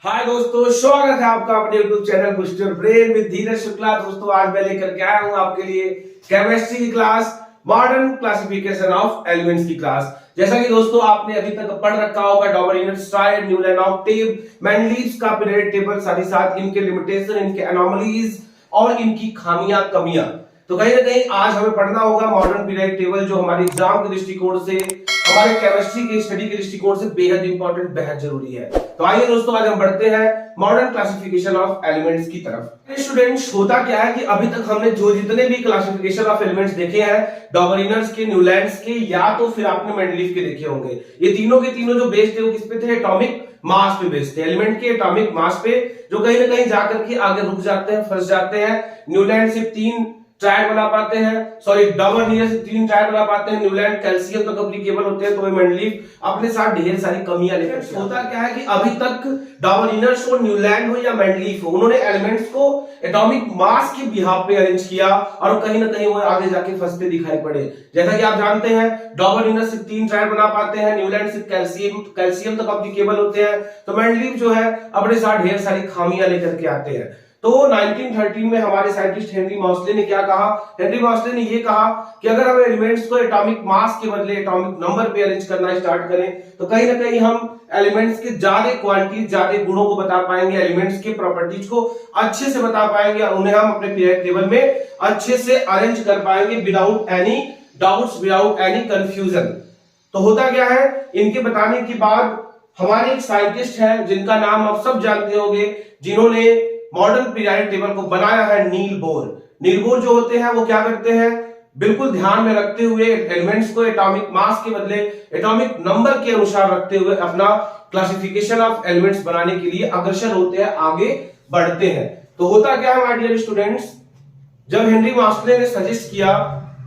हाय दोस्तों, स्वागत है आपका अपने YouTube channel boost your brain with Dheeraj Shukla. दोस्तों आज मैं लेकर के आया हूं आपके लिए केमिस्ट्री की class, modern classification of elements की क्लास। जैसा कि दोस्तों आपने अभी तक पढ़ रखा होगा डॉबरिनर स्ट्राइड, न्यूलैंड ऑक्टेव, मेंडलीव्स का पीरियोडिक टेबल, साथ ही साथ इनके लिमिटेशन, इनके एनोमलीज और इनकी खामियां कमियां। तो कहीं ना कहीं आज हमें पढ़ना होगा मॉडर्न पीरियोडिक टेबल, जो हमारे एग्जाम के दृष्टिकोण से, हमारे केमिस्ट्री के स्टडी के दृष्टिकोण से बेहद इंपॉर्टेंट, बेहद जरूरी है। तो आइए दोस्तों आज हम बढ़ते हैं मॉडर्न क्लासिफिकेशन ऑफ एलिमेंट्स की तरफ। स्टूडेंट्स, होता क्या है कि अभी तक हमने जो जितने भी क्लासिफिकेशन ऑफ एलिमेंट्स देखे हैं, डॉबरिनर्स के, न्यूलैंड्स के, या तो फिर आपने मेंडलीव के देखे होंगे, ये तीनों के तीनों जो बेस्ड थे वो किस पे थे? एटॉमिक मास पे बेस्ड थे। एलिमेंट के एटॉमिक मास पे, जो कहीं ना कहीं जाकर के आगे रुक जाते हैं, फंस जाते हैं। न्यूलैंड सिर्फ 3 ट्रायड बना पाते हैं, सॉरी डॉबरिनर से 3 ट्रायड बना पाते हैं। न्यूलैंड कैल्शियम तक एप्लीकेबल होते हैं, तो वे मेंडलीव अपने साथ ढेर सारी कमियां लेकर। होता क्या है कि अभी तक डॉबरिनर्स हो, न्यूलैंड हो या मेंडलीव हो, उन्होंने एलिमेंट्स को एटॉमिक मास के बिहाफ पे अरेंज किया और कहीं ना कहीं वो आगे जाके फंसते दिखाई पड़े। जैसा कि आप जानते हैं डॉबरिनर सिर्फ 3 ट्रायड बना पाते हैं, न्यूलैंड सिर्फ कैल्शियम तक एप्लीकेबल होते हैं, तो मेंडलीव जो है अपने साथ ढेर सारी खामियां लेकर के आते हैं। तो 1913 में हमारे साइंटिस्ट हेनरी मॉसले ने क्या कहा? हेनरी मॉसले ने ये कहा कि अगर हम एलिमेंट्स को एटॉमिक मास के बदले एटॉमिक नंबर पे अरेंज करना स्टार्ट करें, तो कहीं ना कहीं हम एलिमेंट्स के ज्यादा क्वांटिटी, ज्यादा गुणों को बता पाएंगे, एलिमेंट्स के प्रॉपर्टीज को अच्छे से बता पाएंगे और उन्हें हम अपने पीरियोडिक टेबल में अच्छे से अरेंज कर पाएंगे without any doubts, without any confusion. तो होता क्या है, इनके बताने के बाद हमारे एक साइंटिस्ट है जिनका नाम आप सब जानते होंगे, जिन्होंने मॉडर्न पीरियोडिक टेबल को बनाया है, नील बोर। नील बोर जो होते हैं वो क्या करते हैं, बिल्कुल ध्यान में रखते हुए एलिमेंट्स को एटॉमिक मास के बदले एटॉमिक नंबर के अनुसार रखते हुए अपना क्लासिफिकेशन ऑफ एलिमेंट्स बनाने के लिए अग्रसर होते हैं, आगे बढ़ते हैं। तो होता क्या है माय डियर स्टूडेंट्स, जब हेनरी मॉसले ने सजेस्ट किया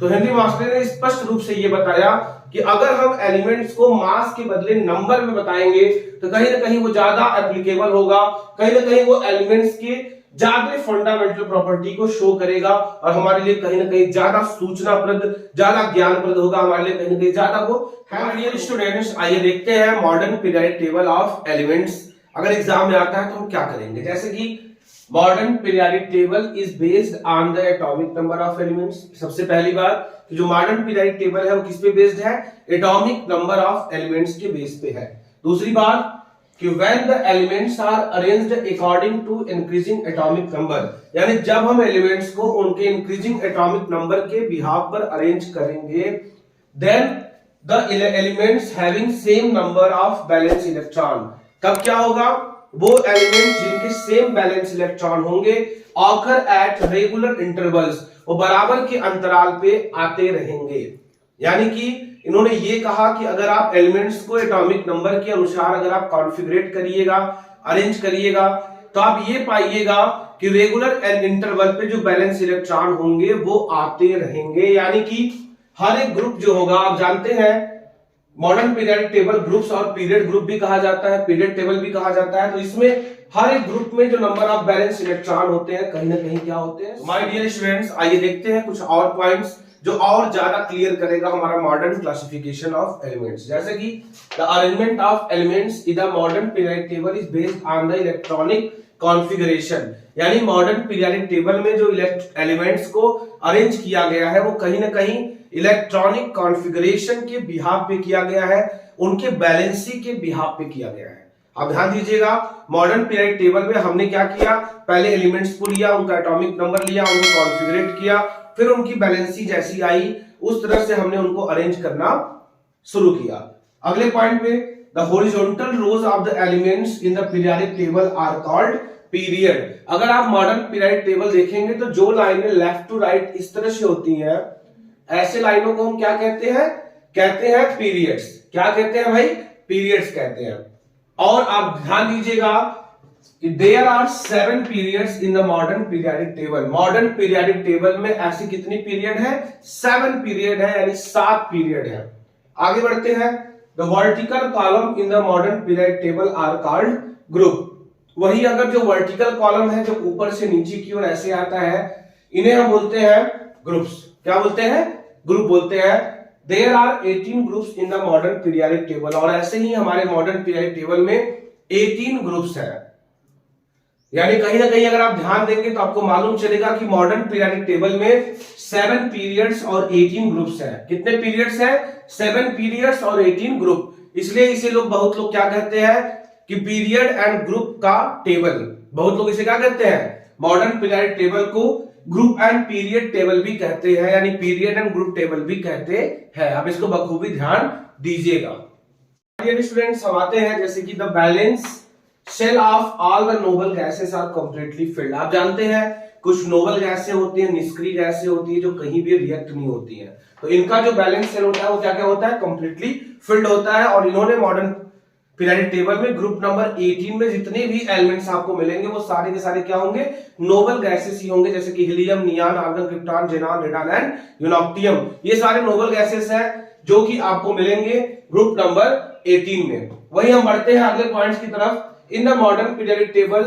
तो हेनरी मॉसले ने स्पष्ट रूप से यह बताया कि अगर हम एलिमेंट्स को मास के बदले नंबर में बताएंगे तो कहीं ना कहीं वो ज्यादा एप्लीकेबल होगा, कहीं ना कहीं वो एलिमेंट्स के ज्यादा फंडामेंटल प्रॉपर्टी को शो करेगा और हमारे लिए कहीं ना कहीं ज्यादा सूचनाप्रद, ज्यादा ज्ञानप्रद होगा, हमारे लिए कहीं ना कहीं ज्यादा वो है। डियर स्टूडेंट्स, आइए देखते हैं modern periodic table of elements अगर एग्जाम में आता है तो हम क्या करेंगे। जैसे कि modern periodic table is based on the atomic number of elements. सबसे पहली बात कि जो मॉडर्न पीरियोडिक टेबल है वो किस पे बेस्ड है? एटॉमिक नंबर ऑफ एलिमेंट्स के बेस पे है। दूसरी बात कि when the elements are arranged according to increasing atomic number, यानी जब हम एलिमेंट्स को उनके इंक्रीजिंग एटॉमिक नंबर के बिहाफ पर अरेंज करेंगे, then the elements having same number of valence electron, कब क्या होगा? वो एलिमेंट जिनके सेम बैलेंस इलेक्ट्रॉन होंगे ऑकर एट रेगुलर इंटरवल्स, वो बराबर के अंतराल पे आते रहेंगे। यानी कि इन्होंने ये कहा कि अगर आप एलिमेंट्स को एटॉमिक नंबर के अनुसार अगर आप कॉन्फ़िगरेट करिएगा, अरेंज करिएगा, तो आप ये पाइएगा कि रेगुलर इंटरवल पे जो बैलेंस इलेक्ट्रॉन होंगे वो आते रहेंगे। यानी कि हर एक ग्रुप जो होगा, आप जानते हैं मॉडर्न पीरियोडिक टेबल ग्रुप्स और पीरियड ग्रुप भी कहा जाता है, पीरियड टेबल भी कहा जाता है, तो इसमें हर एक ग्रुप में जो नंबर ऑफ बैलेंस इलेक्ट्रॉन होते हैं कहीं ना कहीं क्या होते हैं? माय डियर स्टूडेंट्स, आइए देखते हैं कुछ और पॉइंट्स जो और ज्यादा क्लियर करेगा हमारा मॉडर्न क्लासिफिकेशन ऑफ एलिमेंट्स। जैसे कि the arrangement of elements in the modern periodic table is based on the electronic configuration. यानी मॉडर्न पीरियोडिक टेबल में जो एलिमेंट्स को अरेंज किया गया है वो कहीं ना कहीं इलेक्ट्रॉनिक कॉन्फ़िगरेशन के बिहाफ पे किया गया है, उनके बैलेंसी के बिहाफ पे किया गया है। आप ध्यान दीजिएगा, मॉडर्न पीरियोडिक टेबल में हमने क्या किया? पहले एलिमेंट्स को लिया, उनका एटॉमिक नंबर लिया, उनको कॉन्फ़िगरेट किया, फिर उनकी बैलेंसी जैसी आई उस तरह से हमने उनको अरेंज करना शुरू किया। अगले पॉइंट पे, the horizontal rows of the elements in the periodic table are called period. अगर आप मॉडर्न पीरियोडिक टेबल देखेंगे तो जो लाइनें लेफ्ट टू राइट इस तरह से होती हैं, ऐसे लाइनों को हम क्या कहते हैं? कहते हैं पीरियड्स। क्या कहते हैं भाई? पीरियड्स कहते हैं। और आप ध्यान दीजिएगा there are 7 periods in the modern periodic table. Modern periodic table में ऐसी कितनी पीरियड है? 7 पीरियड है, यानी 7 पीरियड है। आगे बढ़ते हैं, the vertical column in the modern periodic table are called group. वही अगर जो वर्टिकल कॉलम है जो ऊपर से नीचे की ओर ऐसे आता है, इन्हें हम बोलते हैं ग्रुप्स। क्या बोलते हैं? ग्रुप बोलते हैं। There are 18 groups in the modern periodic table, और ऐसे ही हमारे मॉडर्न पीरियोडिक टेबल में 18 ग्रुप्स हैं। यानी कहीं ना कहीं अगर आप ध्यान देंगे तो आपको मालूम चलेगा कि मॉडर्न पीरियोडिक टेबल में 7 पीरियड्स और 18 ग्रुप्स हैं। कितने पीरियड्स हैं? 7 पीरियड्स और 18 ग्रुप। इसलिए इसे बहुत लोग क्या कहते हैं कि पीरियड एंड ग्रुप का टेबल। बहुत लोग इसे क्या कहते हैं? मॉडर्न पीरियोडिक टेबल को ग्रुप एंड पीरियड टेबल भी कहते हैं, यानी पीरियड एंड ग्रुप टेबल भी कहते हैं। आप इसको बखूबी ध्यान दीजिएगा। स्टूडेंट्स, हम आते हैं जैसे कि the valence shell of all the noble gases are completely filled. आप जानते हैं कुछ नोबल गैसें होती हैं, निष्क्रिय गैसें होती है जो कहीं भी रिएक्ट नहीं होती हैं, तो इनका जो बैलेंस शेल होता है वो क्या क्या होता है? कंप्लीटली फिल्ड होता है। और इन्होंने मॉडर्न पीरियोडिक टेबल में ग्रुप नंबर 18 में जितने भी एलिमेंट्स आपको मिलेंगे वो सारे के सारे क्या होंगे? नोबल गैसेस ही होंगे, जैसे कि helium, neon, argon, krypton, xenon, radon and uranium. ये सारे नोबल गैसेस हैं जो कि आपको मिलेंगे ग्रुप नंबर 18 में। वही हम बढ़ते हैं अगले पॉइंट्स की तरफ। In the modern periodic table,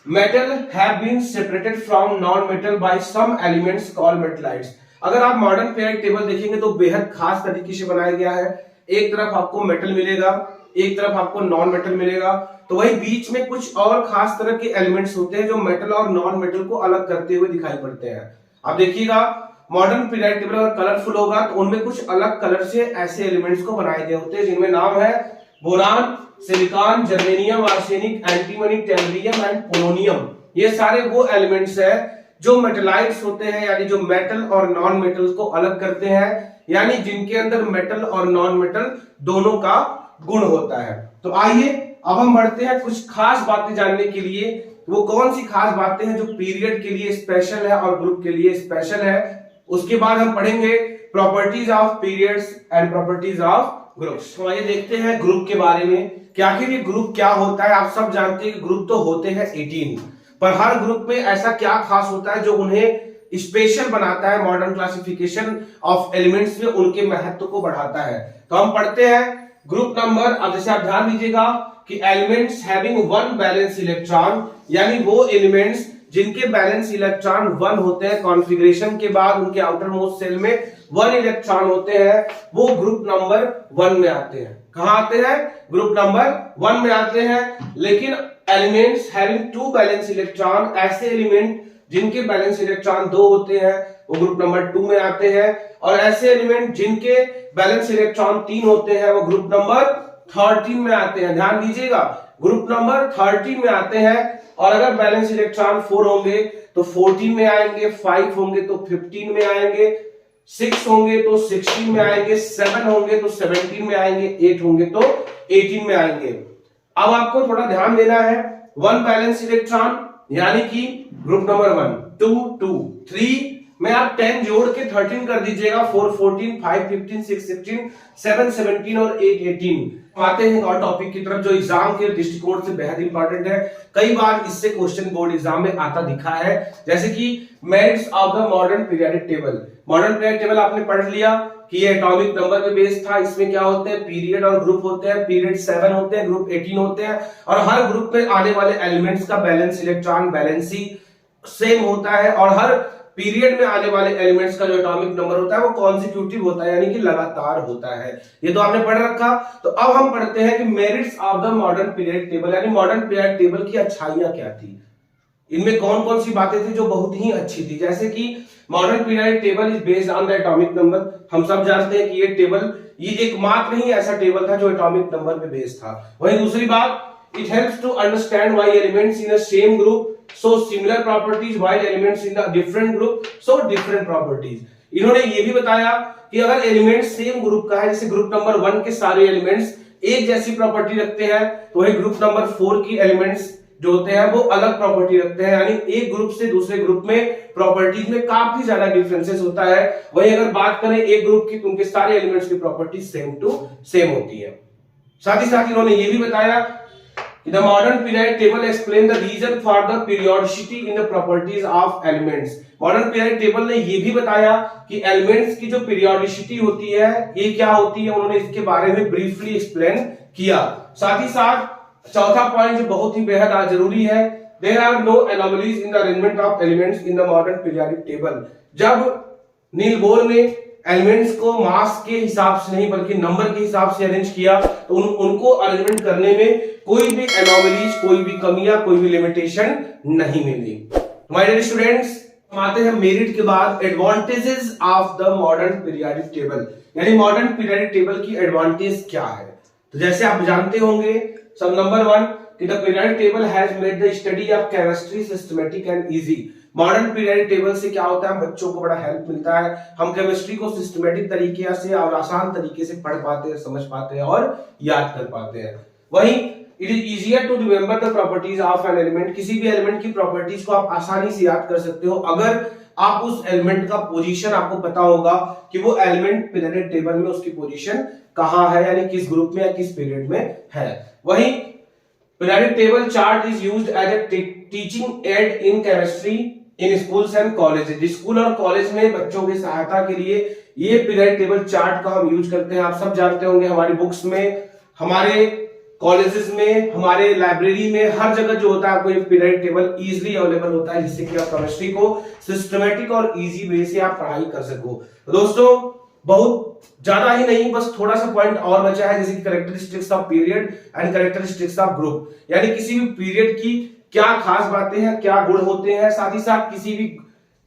metal have been separated from non-metal by some elements called metallites। अगर आप मॉडर्न पीरियोडिक टेबल देखेंगे तो बेहद खास तरीके से बनाया गया है। एक तरफ आपको मेटल मिलेगा, एक तरफ आपको नॉन मेटल मिलेगा, तो वही बीच में कुछ और खास तरह के एलिमेंट्स होते हैं जो मेटल और नॉन मेटल को अलग करते हुए दिखाई पड़ते हैं। आप देखिएगा मॉडर्न पीरियोडिक टेबल अगर कलरफुल होगा तो उनमें कुछ अलग कलर से ऐसे एलिमेंट्स को बनाए गए होते हैं जिनमें नाम है boron, silicon, germanium, arsenic, antimony, tellurium and polonium. ये सारे वो एलिमेंट्स हैं जो मेटलाइट्स होते हैं, यानी जो मेटल और नॉन मेटल को अलग करते हैं, यानी जिनके अंदर मेटल और नॉन मेटल दोनों का गुण होता है। तो आइए अब हम बढ़ते हैं कुछ खास बातें जानने के लिए। वो कौन सी खास बातें हैं जो पीरियड के लिए स्पेशल है और ग्रुप के लिए स्पेशल है। उसके बाद हम पढ़ेंगे properties of periods and properties of groups. तो आइए देखते हैं ग्रुप के बारे में कि आखिर ये ग्रुप क्या होता है। आप सब जानते हैं कि ग्रुप तो होते हैं 18, पर हर ग्रुप में ऐसा क्या खास होता है जो उन्हें स्पेशल बनाता है, मॉडर्न क्लासिफिकेशन ऑफ एलिमेंट्स में उनके महत्व को बढ़ाता है। तो हम पढ़ते हैं ग्रुप नंबर। अब जैसे आप ध्यान दीजिएगा कि elements having one balance electron, यानी वो एलिमेंट्स जिनके बैलेंस इलेक्ट्रॉन 1 होते हैं, कॉन्फ़िगरेशन के बाद उनके आउटर मोस्ट सेल में 1 इलेक्ट्रॉन होते हैं, वो ग्रुप नंबर 1 में आते हैं। कहां आते हैं? ग्रुप नंबर 1 में आते हैं। लेकिन एलिमेंट्स हैविंग 2 बैलेंस इलेक्ट्रॉन, ऐसे एलिमेंट जिनके बैलेंस इलेक्ट्रॉन 2 होते हैं वो ग्रुप नंबर 2 में आते हैं। और ऐसे एलिमेंट जिनके बैलेंस इलेक्ट्रॉन 3 होते हैं वो ग्रुप नंबर 13 में आते हैं। ध्यान दीजिएगा, ग्रुप नंबर 13 में आते हैं। और अगर बैलेंस इलेक्ट्रॉन 4 होंगे तो 14 में आएंगे, 5 होंगे तो 15 में आएंगे, 6 होंगे तो 16 में आएंगे, 7 होंगे तो 17 में आएंगे, 8 होंगे तो 18 में आएंगे। अब आपको थोड़ा ध्यान देना है, 1 बैलेंस इलेक्ट्रॉन यानी कि ग्रुप नंबर 1, 2, 2, 3 में आप 10 जोड़ के 13 कर दीजिएगा, 4, 14, 5, 15, 6, 16, 7, 17 और 8, 18। आते हैं और टॉपिक की तरफ जो एग्जाम के दृष्टिकोण से बेहद इंपॉर्टेंट है। कई बार इससे क्वेश्चन बोर्ड एग्जाम में आता दिखा है, जैसे कि merits of the modern periodic table. Modern periodic table आपने पढ़ लिया कि ये एटॉमिक नंबर पे बेस्ड था। इसमें क्या होते हैं? पीरियड और ग्रुप होते हैं। पीरियड 7 होते हैं, ग्रुप 18 होते हैं। और हर ग्रुप में आने वाले एलिमेंट्स का बैलेंस इलेक्ट्रॉन बैलेंस ही सेम होता है। और हर पीरियड में आने वाले एलिमेंट्स का जो एटॉमिक नंबर होता है वो कॉन्सिक्यूटिव होता है, यानी कि लगातार होता है। ये तो आपने पढ़ रखा। तो अब हम पढ़ते हैं कि merits of the modern periodic table, यानी मॉडर्न पीरियोडिक टेबल की अच्छाइयां क्या थी, इनमें कौन कौन सी बातें थी जो बहुत ही अच्छी थी। जैसे कि modern periodic table is based on the atomic number. हम सब जानते हैं कि ये टेबल ये एकमात्र नहीं ऐसा टेबल था जो एटॉमिक नंबर पे बेस्ड था। वहीं दूसरी बात, it helps to understand why elements in the same group show similar properties while elements in the different group show different properties। इन्होंने ये भी बताया कि अगर एलिमेंट सेम ग्रुप का है, जैसे ग्रुप नंबर 1 के सारे एलिमेंट्स एक जैसी प्रॉपर्टी रखते हैं, तो वही ग्रुप नंबर 4 की एलिमेंट्स जो होते हैं वो अलग प्रॉपर्टी रखते हैं, यानी एक ग्रुप से दूसरे ग्रुप में प्रॉपर्टीज में काफी ज्यादा डिफरेंसेस होता है। वही अगर बात करें एक ग्रुप की, तो उनके सारे एलिमेंट्स की प्रॉपर्टी सेम टू सेम होती है। साथ ही साथ इन्होंने ये भी बताया The modern periodic table explain the reason for the periodicity in the properties of elements। Modern periodic table ने ये भी बताया कि एलिमेंट्स की जो पीरियोडिसिटी होती है ये क्या होती है, उन्होंने इसके बारे में ब्रीफली एक्सप्लेन किया। साथ ही साथ चौथा पॉइंट जो बहुत ही बेहद जरूरी है, there are no anomalies in the arrangement of elements in the modern periodic table। जब नील बोर ने एलिमेंट्स को मास के हिसाब से नहीं बल्कि नंबर के हिसाब से अरेंज किया, तो उनको अरेंजमेंट करने में कोई भी एनोमलीज, कोई भी कमियां, कोई भी लिमिटेशन नहीं मिली। माय डियर स्टूडेंट्स, हम आते हैं मेरिट के बाद advantages of the modern periodic table, यानी मॉडर्न पीरियोडिक टेबल की एडवांटेज क्या है। तो जैसे आप जानते होंगे, सब नंबर 1 कि the periodic table has made the study of chemistry systematic and easy. Modern periodic table से क्या होता है, बच्चों को बड़ा हेल्प मिलता है, हम केमिस्ट्री को सिस्टमैटिक तरीके से और आसान तरीके से पढ़ पाते हैं, समझ पाते हैं और याद कर पाते हैं। वहीं it is easier to remember the properties of an element, किसी भी एलिमेंट की प्रॉपर्टीज को आप आसानी से याद कर सकते हो अगर आप उस एलिमेंट का पोजीशन आपको पता होगा कि वो एलिमेंट पीरियोडिक टेबल में उसकी पोजीशन कहां है, यानी किस ग्रुप में या किस पीरियड में है। वहीं periodic table chart is used as a teaching aid in chemistry in schools and colleges. School और कॉलेज में बच्चों की सहायता के लिए ये पीरियोडिक टेबल चार्ट का हम यूज करते हैं। आप सब जानते होंगे, हमारी बुक्स में, हमारे कॉलेजेस में, हमारे लाइब्रेरी में, हर जगह जो होता है आपको ये पीरियोडिक टेबल इजीली अवेलेबल होता है, जिससे कि आप केमिस्ट्री को सिस्टमैटिक और इजी वे से आप पढ़ाई कर सको। तो दोस्तों, बहुत ज्यादा ही नहीं, बस थोड़ा सा पॉइंट और बचा है, जैसे कि characteristics of period and characteristics of group, यानी किसी भी पीरियड की क्या खास बातें हैं, क्या गुण होते हैं, साथ ही साथ किसी भी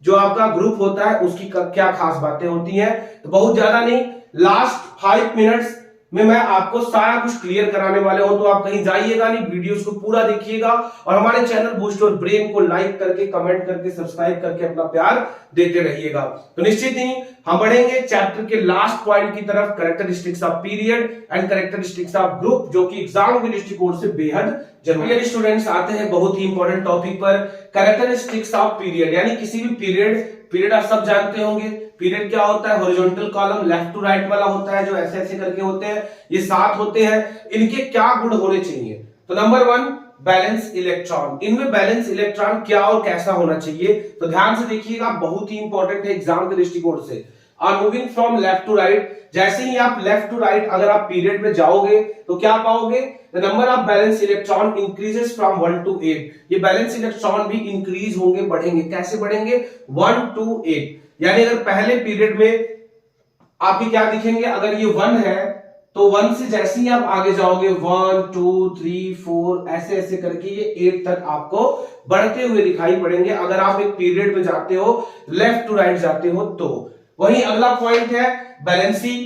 जो आपका ग्रुप होता है उसकी क्या खास बातें होती हैं। तो बहुत ज्यादा नहीं, लास्ट 5 मिनट्स में मैं आपको सारा कुछ क्लियर कराने वाले हूं, तो आप कहीं जाइएगा नहीं, वीडियोस को पूरा देखिएगा और हमारे चैनल बूस्ट योर ब्रेन को लाइक करके, कमेंट करके, सब्सक्राइब करके अपना प्यार देते रहिएगा। तो निश्चित ही हम बढ़ेंगे चैप्टर के लास्ट पॉइंट की तरफ, characteristics of period and characteristics of group, जो कि एग्जाम के दृष्टिकोण से बेहद जरूरी है। स्टूडेंट्स, आते हैं बहुत ही इंपॉर्टेंट टॉपिक पर, कैरेक्टरिस्टिक्स ऑफ पीरियड, यानी किसी भी पीरियड आप सब जानते होंगे, पीरियड क्या होता है, horizontal column left to right वाला होता है, जो ऐसे ऐसे करके होते हैं, ये 7 होते हैं। इनके क्या गुण होने चाहिए? तो नंबर 1, बैलेंस इलेक्ट्रॉन। इनमें बैलेंस इलेक्ट्रॉन क्या और कैसा होना चाहिए, तो ध्यान से देखिएगा, बहुत ही इंपॉर्टेंट है एग्जाम के दृष्टिकोण से। Are moving from left to right, जैसे ही आप लेफ्ट टू राइट अगर आप पीरियड में जाओगे तो क्या पाओगे, the number of balance electron increases from 1 to 8। ये बैलेंस इलेक्ट्रॉन भी इंक्रीज होंगे, बढ़ेंगे। कैसे बढ़ेंगे? 1 to 8, यानी अगर पहले पीरियड में आपके क्या दिखेंगे, अगर ये 1 है तो 1 से जैसे ही आप आगे जाओगे 1 2 3 4 ऐसे ऐसे करके ये 8 तक आपको बढ़ते हुए दिखाई पड़ेंगे, अगर आप एक पीरियड में जाते हो, लेफ्ट टू राइट जाते हो तो। वहीं अगला पॉइंट है बैलेंसी।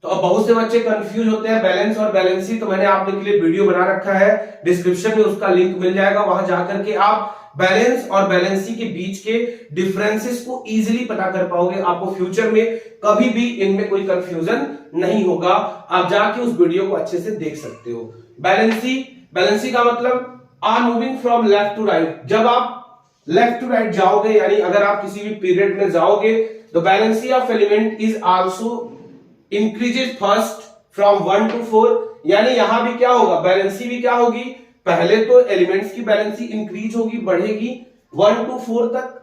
तो अब बहुत से बच्चे कंफ्यूज होते हैं बैलेंस और बैलेंसी, तो मैंने आप लोग के लिए वीडियो बना रखा है, डिस्क्रिप्शन में उसका लिंक मिल जाएगा, वहां जाकर के आप बैलेंस और बैलेंसी के बीच के डिफरेंसेस को इजीली पता कर पाओगे। आपको फ्यूचर में कभी भी इनमें कोई कंफ्यूजन नहीं होगा, आप जाके उस वीडियो को अच्छे से देख सकते हो। बैलेंसी का मतलब are moving from left to right, जब आप लेफ्ट टू राइट जाओगे, यानी अगर आप किसी भी पीरियड में जाओगे, तो valency of element is also increases first from 1 to 4, यानी यहां भी क्या होगा, बैलेंसी भी क्या होगी, पहले तो एलिमेंट्स की बैलेंसी इंक्रीज होगी, बढ़ेगी 1 to 4 तक,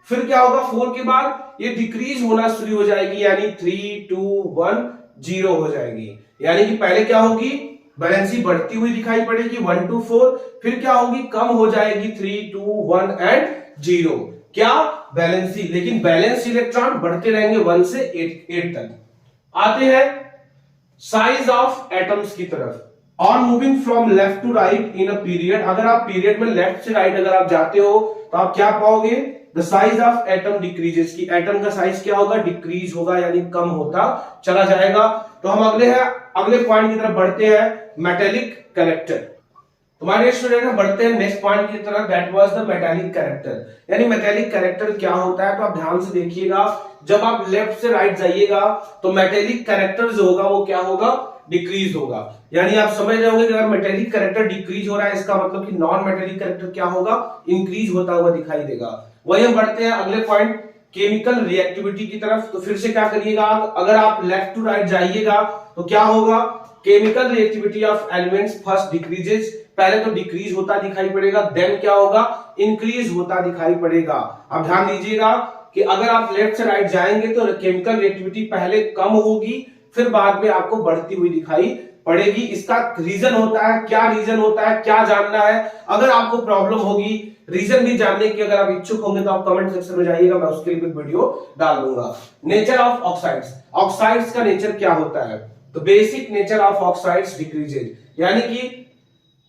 फिर क्या होगा 4 के बाद ये डिक्रीज होना शुरू हो जाएगी, यानी 3 2 1 0 हो जाएगी। यानी कि पहले क्या होगी, बैलेंसी बढ़ती हुई दिखाई पड़ेगी 1 to 4, फिर क्या होगी, कम हो जाएगी 3 2 1 एंड 0। क्या? बैलेंसी। लेकिन बैलेंस इलेक्ट्रॉन बढ़ते रहेंगे 1 से 8 तक। आते हैं साइज ऑफ एटम्स की तरफ। On moving from left to right in a period, अगर आप पीरियड में लेफ्ट से राइट अगर आप जाते हो तो आप क्या पाओगे, the size of atom decreases, की एटम का साइज क्या होगा, डिक्रीज होगा, यानी कम होता चला जाएगा। तो हम अगले पॉइंट की तरफ बढ़ते हैं, मेटेलिक कैरेक्टर। तुम्हारे स्टूडेंट बढ़ते हैं नेक्स्ट पॉइंट की तरफ, that was the metallic character. यानी मेटेलिक कैरेक्टर क्या होता है, तो आप ध्यान से देखिएगा, जब आप लेफ्ट से राइट जाइएगा तो मेटेलिक कैरेक्टर जो होगा वो क्या होगा, डिक्रीज होगा। यानी आप समझ रहे होंगे कि अगर मेटेलिक कैरेक्टर डिक्रीज हो रहा है, इसका मतलब कि नॉन मेटेलिक कैरेक्टर क्या होगा, इंक्रीज होता हुआ दिखाई देगा। वही हम बढ़ते हैं अगले पॉइंट, केमिकल रिएक्टिविटी की तरफ। तो फिर से क्या करिएगा, अगर आप लेफ्ट टू राइट जाइएगा तो क्या होगा, chemical reactivity of elements first decreases, पहले तो डिक्रीज होता दिखाई पड़ेगा, देन क्या होगा, इंक्रीज होता दिखाई पड़ेगा। अब ध्यान दीजिएगा कि अगर आप लेफ्ट से राइट जाएंगे तो केमिकल रिएक्टिविटी पहले कम होगी, फिर बाद में आपको बढ़ती हुई दिखाई पड़ेगी। इसका रीजन होता है, क्या रीजन होता है, क्या जानना है। अगर आपको प्रॉब्लम होगी रीजन भी जानने की, अगर आप इच्छुक होंगे तो आप कमेंट सेक्शन में जाइएगा, मैं उसके लिए भी वीडियो डाल दूंगा। नेचर ऑफ ऑक्साइड्स, ऑक्साइड्स का नेचर क्या होता है? तो basic nature of oxides decreases, यानी कि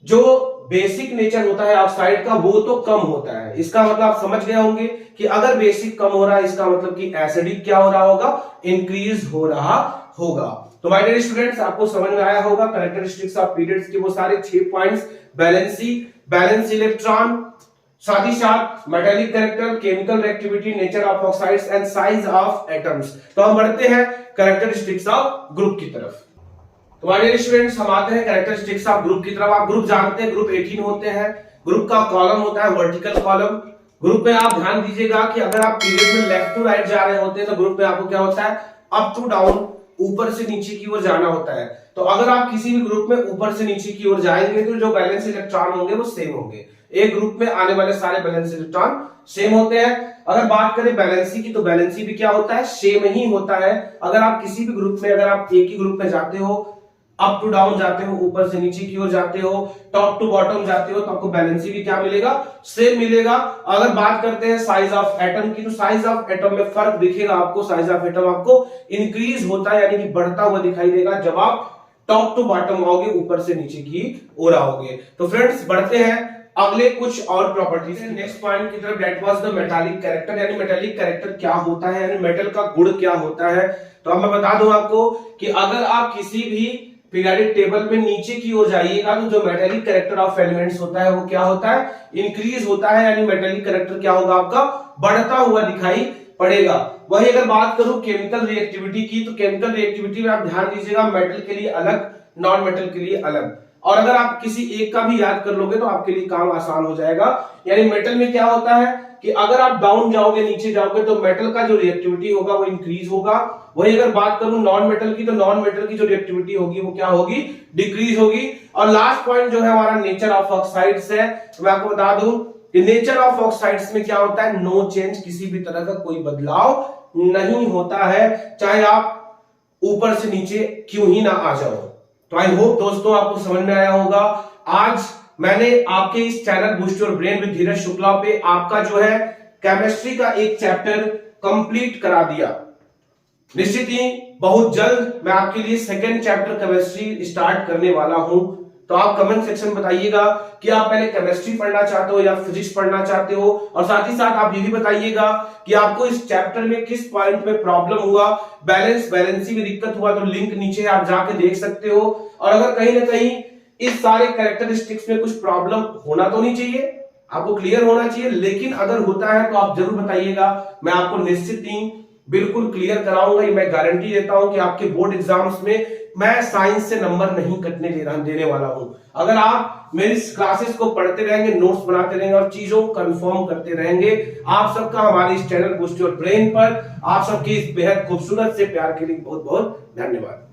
जो बेसिक नेचर होता है ऑक्साइड का वो तो कम होता है। इसका मतलब आप समझ गए होंगे कि अगर बेसिक कम हो रहा है इसका मतलब कि एसिडिक क्या हो रहा होगा, इंक्रीज हो रहा होगा। तो माय डियर स्टूडेंट्स, आपको समझ में आया होगा कैरेक्टरिस्टिक्स ऑफ पीरियड्स के वो सारे 6 पॉइंट्स, बैलेंसी, बैलेंस इलेक्ट्रॉन, साथ ही साथ metallic character, chemical reactivity, nature of oxides and size of atoms. तो हम बढ़ते हैं कैरेक्टरिस्टिक्स ऑफ ग्रुप की तरफ। तो माय डियर स्टूडेंट्स, हम आते हैं कैरेक्टरिस्टिक्स ऑफ ग्रुप की तरफ। आप ग्रुप जानते हैं, ग्रुप 18 होते हैं। ग्रुप का कॉलम होता है वर्टिकल कॉलम। ग्रुप में आप ध्यान दीजिएगा कि अगर आप पीरियड में लेफ्ट टू राइट जा रहे होते हैं तो ग्रुप में आपको क्या होता है, अप टू डाउन, ऊपर से नीचे की ओर जाना होता है। तो अगर आप किसी भी ग्रुप में ऊपर से नीचे की ओर जाएंगे तो जो बैलेंस इलेक्ट्रॉन होंगे वो सेम होंगे। एक ग्रुप में आने वाले सारे बैलेंस इलेक्ट्रॉन सेम होते हैं। अगर बात करें बैलेंसी की, तो बैलेंसी भी क्या होता है, सेम ही होता है। अगर आप किसी भी ग्रुप में, अगर आप एक ही ग्रुप में जाते हो, अप टू डाउन जाते हो, ऊपर से नीचे की ओर जाते हो, टॉप टू बॉटम जाते हो, तो आपको बैलेंसी भी क्या मिलेगा, सेम मिलेगा। अगर बात करते हैं साइज ऑफ एटम की, तो साइज ऑफ एटम में फर्क दिखेगा आपको। साइज ऑफ एटम आपको इंक्रीज होता है, यानी कि बढ़ता हुआ दिखाई देगा जब आप टॉप टू बॉटम आओगे, ऊपर से नीचे की ओर आओगे। तो फ्रेंड्स, बढ़ते हैं अगले कुछ और प्रॉपर्टीज। नेक्स्ट पॉइंट की तरफ, that was the metallic character, यानी मेटालिक कैरेक्टर क्या होता है, यानी मेटल का गुण क्या होता है। तो अब मैं बता दूं आपको कि अगर आप किसी भी पीरियोडिक टेबल में नीचे की ओर जाइएगा तो जो मेटालिक कैरेक्टर ऑफ एलिमेंट्स होता है वो क्या होता है, इंक्रीज होता है, यानी मेटालिक कैरेक्टर क्या होगा आपका, बढ़ता हुआ दिखाई पड़ेगा। वही अगर बात करूं केमिकल रिएक्टिविटी की, तो केमिकल रिएक्टिविटी में आप ध्यान दीजिएगा, मेटल के लिए अलग, नॉन मेटल के लिए अलग। और अगर आप किसी एक का भी याद कर लोगे तो आपके लिए काम आसान हो जाएगा। यानी मेटल में क्या होता है कि अगर आप डाउन जाओगे, नीचे जाओगे, तो मेटल का जो रिएक्टिविटी होगा वो इंक्रीज होगा। वही अगर बात करूं नॉन मेटल की, तो नॉन मेटल की जो रिएक्टिविटी होगी वो क्या होगी, डिक्रीज होगी। और लास्ट पॉइंट जो है हमारा नेचर ऑफ ऑक्साइड्स है। तो मैं आपको बता दूं कि नेचर ऑफ ऑक्साइड्स में क्या होता है, नो चेंज, किसी भी तरह का कोई बदलाव नहीं होता है, चाहे आप ऊपर से नीचे क्यों ही ना आ जाओ। तो आई होप दोस्तों आपको समझ में आया होगा। आज मैंने आपके इस channel boost your brain with Dheeraj Shukla पे आपका जो है केमिस्ट्री का एक चैप्टर कंप्लीट करा दिया। निश्चित ही बहुत जल्द मैं आपके लिए सेकंड चैप्टर केमिस्ट्री स्टार्ट करने वाला हूं। तो आप कमेंट सेक्शन बताइएगा कि आप पहले केमिस्ट्री पढ़ना चाहते हो या फिजिक्स पढ़ना चाहते हो, और साथ ही साथ आप ये भी बताइएगा कि आपको इस चैप्टर में किस पॉइंट में प्रॉब्लम हुआ। बैलेंसी में दिक्कत हुआ तो लिंक नीचे आप जाके देख सकते हो। और अगर कहीं ना कहीं इस सारे कैरेक्टरिस्टिक्स में कुछ प्रॉब्लम होना तो नहीं चाहिए, आपको क्लियर होना चाहिए, लेकिन अगर होता है तो आप जरूर बताइएगा। मैं आपको निश्चित ही बिल्कुल क्लियर कराऊंगा। ये मैं गारंटी देता हूं कि आपके बोर्ड एग्जाम्स में मैं साइंस से नंबर नहीं कटने देने वाला हूं। अगर आप मेरी क्लासेस को पढ़ते रहेंगे, नोट्स बनाते रहेंगे और चीजों को कंफर्म करते रहेंगे। आप सबका हमारे इस चैनल बूस्ट योर ब्रेन पर आप सबकी इस बेहद खूबसूरत से प्यार के लिए बहुत बहुत धन्यवाद।